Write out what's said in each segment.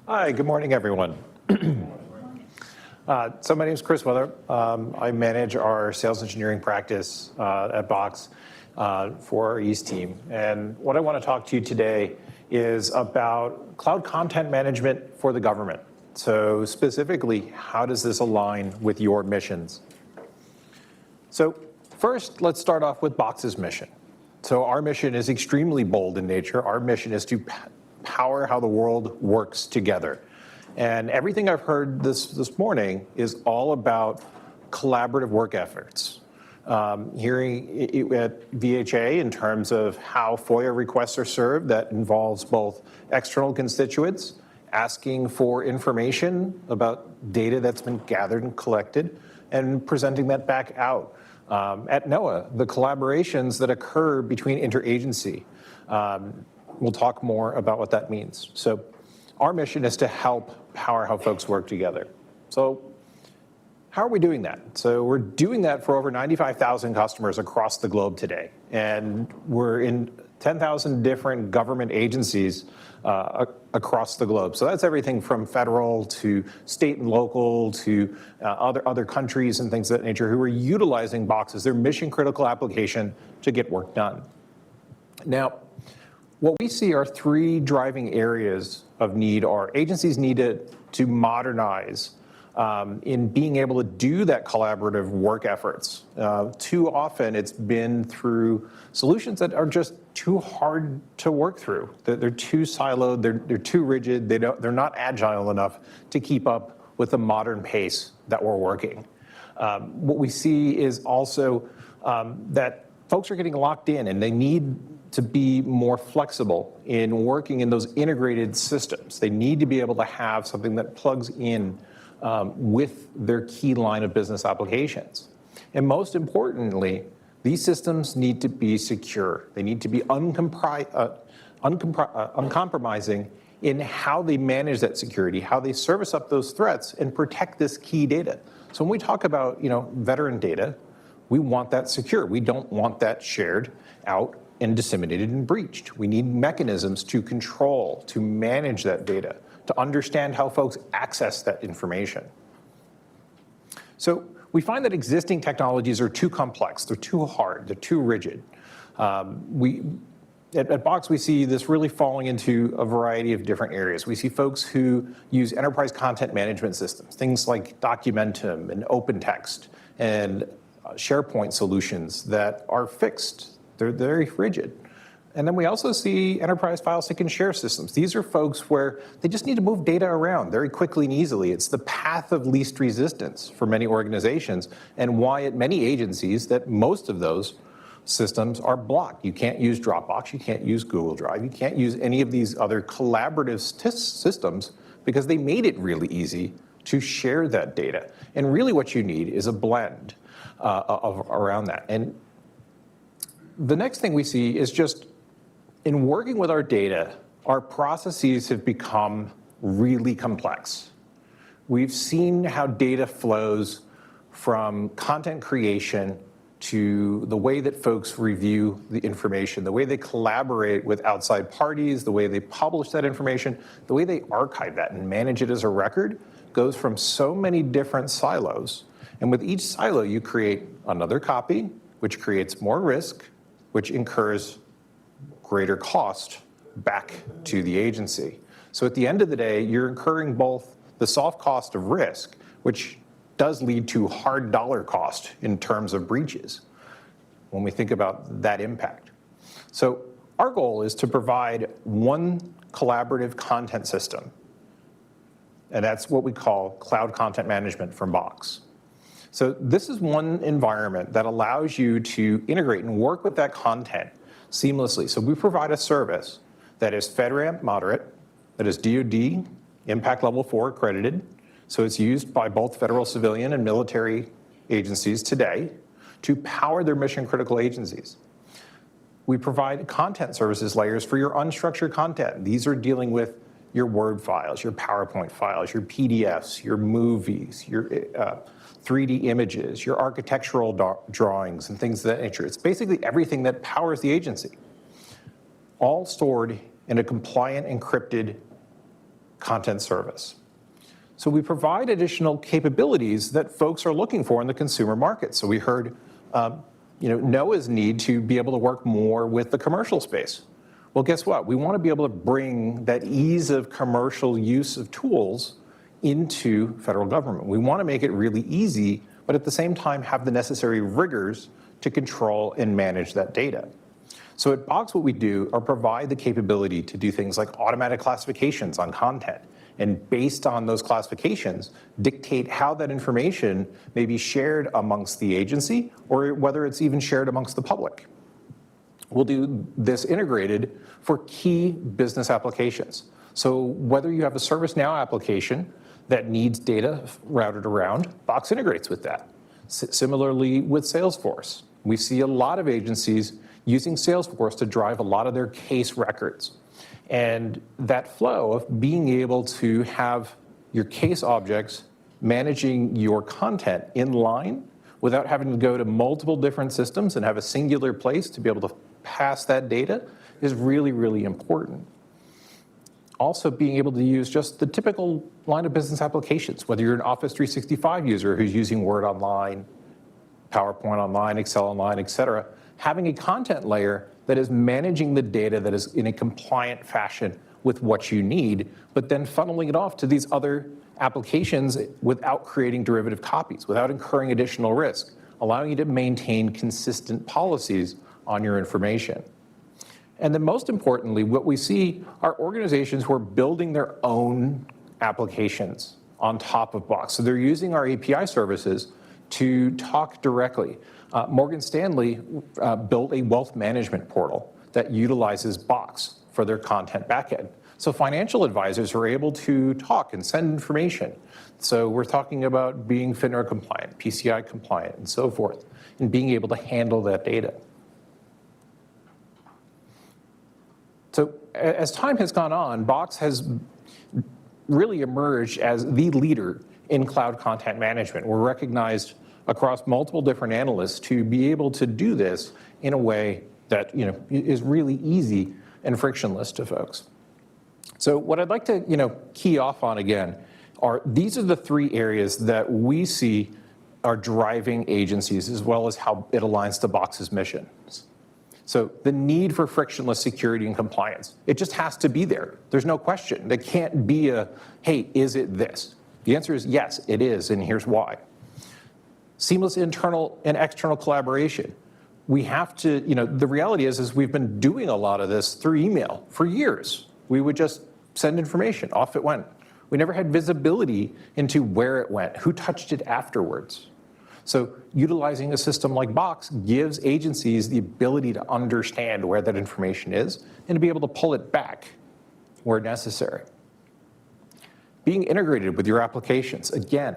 Hi, good morning, everyone. So my name is Chris Weather. I manage our sales engineering practice at Box for our East team. And what I want to talk to you today is about cloud content management for the government. So specifically, how does this align with your missions? So first, let's start off with Box's mission. So our mission is extremely bold in nature. Our mission is to power how the world works together. And everything I've heard this morning is all about collaborative work efforts. Hearing it at VHA in terms of how FOIA requests are served, that involves both external constituents asking for information about data that's been gathered and collected and presenting that back out. At NOAA, the collaborations that occur between interagency. We'll talk more about what that means. So our mission is to help power how folks work together. So how are we doing that? So we're doing that for over 95,000 customers across the globe today. And we're in 10,000 different government agencies across the globe. So that's everything from federal to state and local to other countries and things of that nature who are utilizing Box as their mission critical application to get work done. Now, what we see are three driving areas of need. Our agencies need to modernize in being able to do that collaborative work efforts. Too often it's been through solutions that are just too hard to work through. They're too siloed, they're too rigid, they're not agile enough to keep up with the modern pace that we're working. What we see is also that folks are getting locked in and they need to be more flexible in working in those integrated systems. They need to be able to have something that plugs in with their key line of business applications. And most importantly, these systems need to be secure. They need to be uncompromising in how they manage that security, how they service up those threats and protect this key data. So when we talk about veteran data, we want that secure. We don't want that shared out and disseminated and breached. We need mechanisms to control, to manage that data, to understand how folks access that information. So we find that existing technologies are too complex, they're too hard, they're too rigid. At Box, we see this really falling into a variety of different areas. We see folks who use enterprise content management systems, things like Documentum and OpenText and SharePoint solutions that are fixed. They're very rigid. And then we also see enterprise file sync and share systems. These are folks where they just need to move data around very quickly and easily. It's the path of least resistance for many organizations and why at many agencies that most of those systems are blocked. You can't use Dropbox, you can't use Google Drive, you can't use any of these other collaborative systems because they made it really easy to share that data. And really what you need is a blend around that. And the next thing we see is just in working with our data, our processes have become really complex. We've seen how data flows from content creation to the way that folks review the information, the way they collaborate with outside parties, the way they publish that information, the way they archive that and manage it as a record goes from so many different silos. And with each silo, you create another copy, which creates more risk, which incurs greater cost back to the agency. So at the end of the day, you're incurring both the soft cost of risk, which does lead to hard dollar cost in terms of breaches when we think about that impact. So our goal is to provide one collaborative content system, and that's what we call cloud content management from Box. So this is one environment that allows you to integrate and work with that content seamlessly. So we provide a service that is FedRAMP Moderate, that is DoD Impact Level 4 accredited. So it's used by both federal civilian and military agencies today to power their mission critical agencies. We provide content services layers for your unstructured content. These are dealing with your Word files, your PowerPoint files, your PDFs, your movies, your 3D images, your architectural drawings and things of that nature. It's basically everything that powers the agency, all stored in a compliant, encrypted content service. So we provide additional capabilities that folks are looking for in the consumer market. So we heard NOAA's need to be able to work more with the commercial space. Well, guess what? We want to be able to bring that ease of commercial use of tools into federal government. We want to make it really easy, but at the same time have the necessary rigors to control and manage that data. So at Box, what we do are provide the capability to do things like automatic classifications on content, and based on those classifications, dictate how that information may be shared amongst the agency or whether it's even shared amongst the public. We'll do this integrated for key business applications. So whether you have a ServiceNow application that needs data routed around, Box integrates with that. Similarly with Salesforce. We see a lot of agencies using Salesforce to drive a lot of their case records. And that flow of being able to have your case objects managing your content in line without having to go to multiple different systems and have a singular place to be able to pass that data is really, really important. Also being able to use just the typical line of business applications, whether you're an Office 365 user who's using Word Online, PowerPoint Online, Excel Online, et cetera, having a content layer that is managing the data that is in a compliant fashion with what you need, but then funneling it off to these other applications without creating derivative copies, without incurring additional risk, allowing you to maintain consistent policies on your information. And then most importantly, what we see are organizations who are building their own applications on top of Box. So they're using our API services to talk directly. Morgan Stanley built a wealth management portal that utilizes Box for their content backend. So financial advisors are able to talk and send information. So we're talking about being FINRA compliant, PCI compliant, and so forth, and being able to handle that data. So as time has gone on, Box has really emerged as the leader in cloud content management. We're recognized across multiple different analysts to be able to do this in a way that is really easy and frictionless to folks. So what I'd like to key off on again are these are the three areas that we see are driving agencies as well as how it aligns to Box's mission. So the need for frictionless security and compliance, it just has to be there. There's no question. There can't be a, hey, is it this? The answer is yes, it is, and here's why. Seamless internal and external collaboration. We have to, the reality is we've been doing a lot of this through email for years. We would just send information, off it went. We never had visibility into where it went, who touched it afterwards. So utilizing a system like Box gives agencies the ability to understand where that information is and to be able to pull it back where necessary. Being integrated with your applications, again,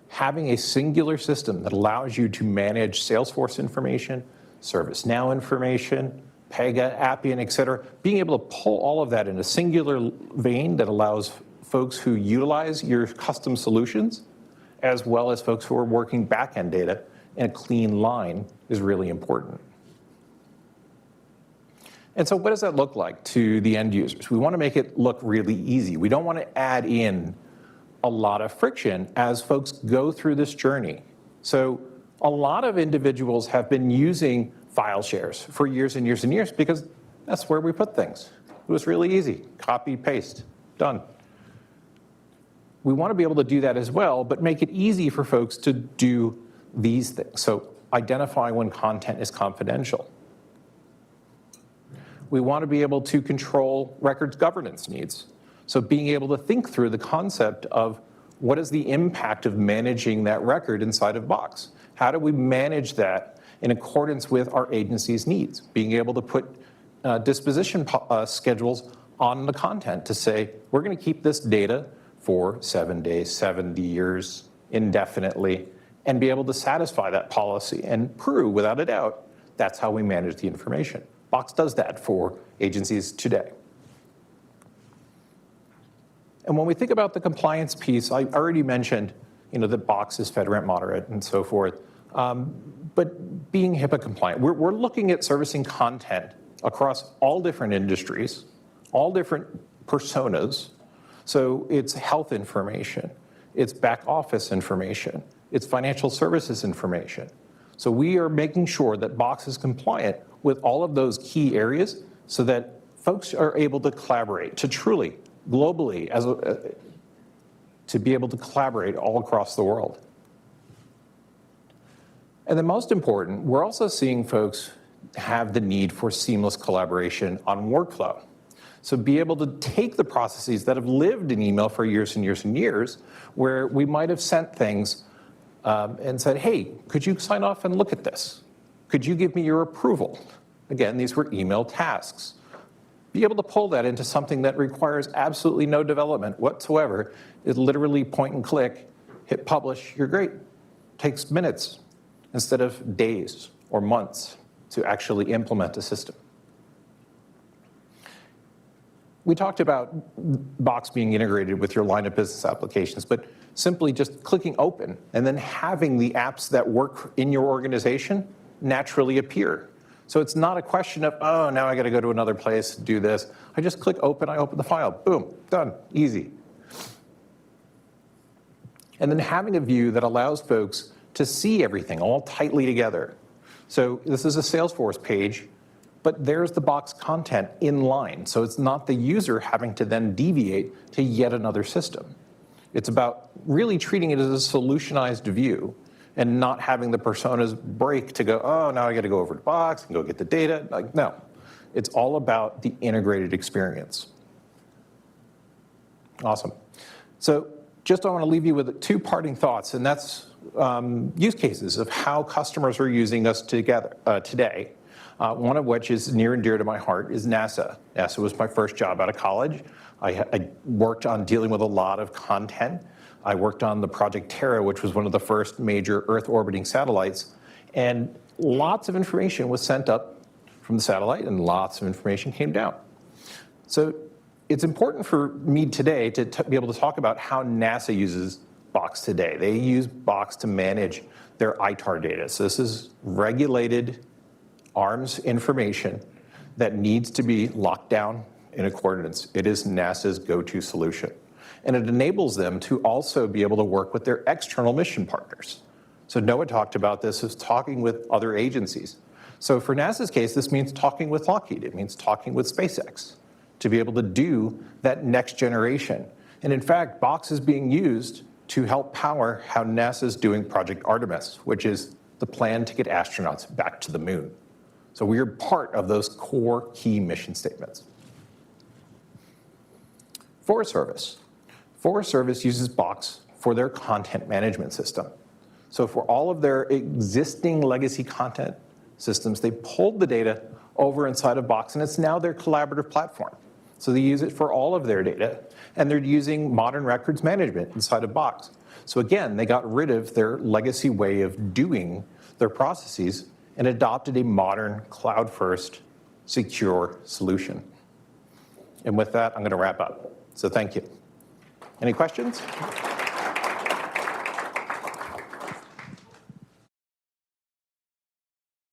having a singular system that allows you to manage Salesforce information, ServiceNow information, Pega, Appian, et cetera, being able to pull all of that in a singular vein that allows folks who utilize your custom solutions, as well as folks who are working back-end data in a clean line is really important. And so what does that look like to the end users? We want to make it look really easy. We don't want to add in a lot of friction as folks go through this journey. So a lot of individuals have been using file shares for years and years and years because that's where we put things. It was really easy. Copy, paste, done. We want to be able to do that as well, but make it easy for folks to do these things. So identify when content is confidential. We want to be able to control records governance needs. So being able to think through the concept of what is the impact of managing that record inside of Box? How do we manage that in accordance with our agency's needs? Being able to put disposition schedules on the content to say, we're going to keep this data for 7 days, 70 years, indefinitely, and be able to satisfy that policy and prove without a doubt that's how we manage the information. Box does that for agencies today. And when we think about the compliance piece, I already mentioned that Box is FedRAMP Moderate and so forth, but being HIPAA compliant, we're looking at servicing content across all different industries, all different personas. So it's health information, it's back office information, it's financial services information. So we are making sure that Box is compliant with all of those key areas so that folks are able to collaborate, to truly, globally, to be able to collaborate all across the world. And the most important, we're also seeing folks have the need for seamless collaboration on workflow. So be able to take the processes that have lived in email for years and years and years, where we might have sent things and said, hey, could you sign off and look at this? Could you give me your approval? Again, these were email tasks. Be able to pull that into something that requires absolutely no development whatsoever. It's literally point and click, hit publish, you're great. Takes minutes instead of days or months to actually implement a system. We talked about Box being integrated with your line of business applications, but simply just clicking open and then having the apps that work in your organization naturally appear. So it's not a question of, oh, now I got to go to another place, do this. I just click open, I open the file, boom, done, easy. And then having a view that allows folks to see everything all tightly together. So this is a Salesforce page, but there's the Box content in line. So it's not the user having to then deviate to yet another system. It's about really treating it as a solutionized view and not having the personas break to go, oh, now I got to go over to Box and go get the data. Like, no, it's all about the integrated experience. Awesome. So just I want to leave you with two parting thoughts, and that's use cases of how customers are using us together today. One of which is near and dear to my heart is NASA. NASA was my first job out of college. I worked on dealing with a lot of content. I worked on the Project Terra, which was one of the first major Earth orbiting satellites. And lots of information was sent up from the satellite and lots of information came down. So it's important for me today to be able to talk about how NASA uses Box today. They use Box to manage their ITAR data. So this is regulated arms information that needs to be locked down in accordance. It is NASA's go-to solution. And it enables them to also be able to work with their external mission partners. So Noah talked about this as talking with other agencies. So for NASA's case, this means talking with Lockheed. It means talking with SpaceX to be able to do that next generation. And in fact, Box is being used to help power how NASA's doing Project Artemis, which is the plan to get astronauts back to the moon. So we are part of those core key mission statements. Forest Service. Forest Service uses Box for their content management system. So for all of their existing legacy content systems, they pulled the data over inside of Box, and it's now their collaborative platform. So they use it for all of their data, and they're using modern records management inside of Box. So again, they got rid of their legacy way of doing their processes and adopted a modern, cloud-first, secure solution. And with that, I'm going to wrap up. So thank you. Any questions?